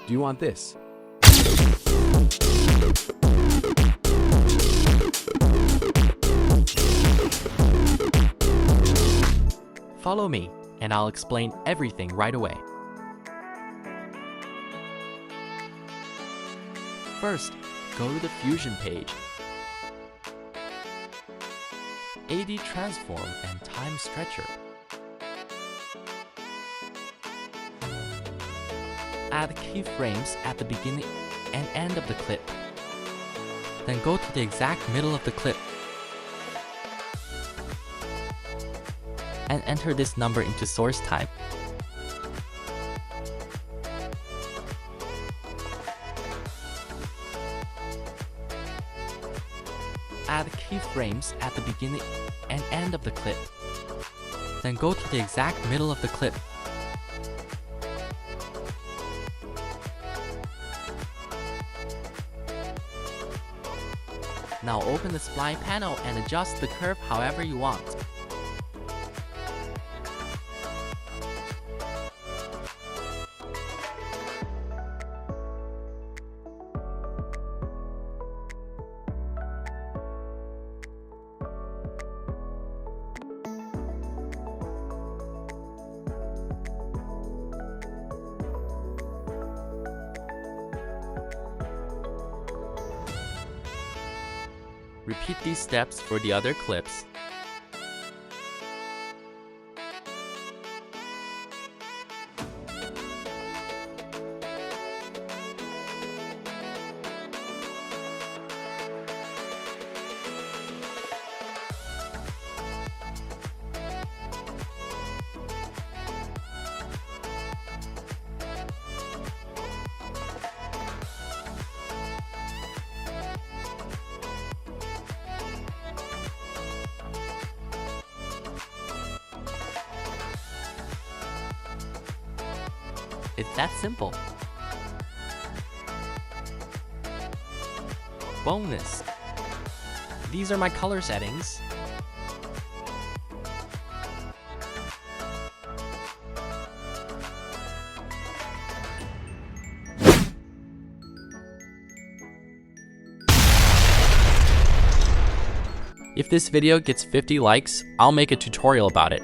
Do you want this? Follow me, and I'll explain everything right away. First, go to the Fusion page. AD Transform and Time Stretcher. Add keyframes at the beginning and end of the clip. Then go to the exact middle of the clip and enter this number into source time. Add keyframes at the beginning and end of the clip. Then go to the exact middle of the clip. Now open the spline panel and adjust the curve however you want. Repeat these steps for the other clips. It's that simple. Bonus! These are my color settings. If this video gets 50 likes, I'll make a tutorial about it.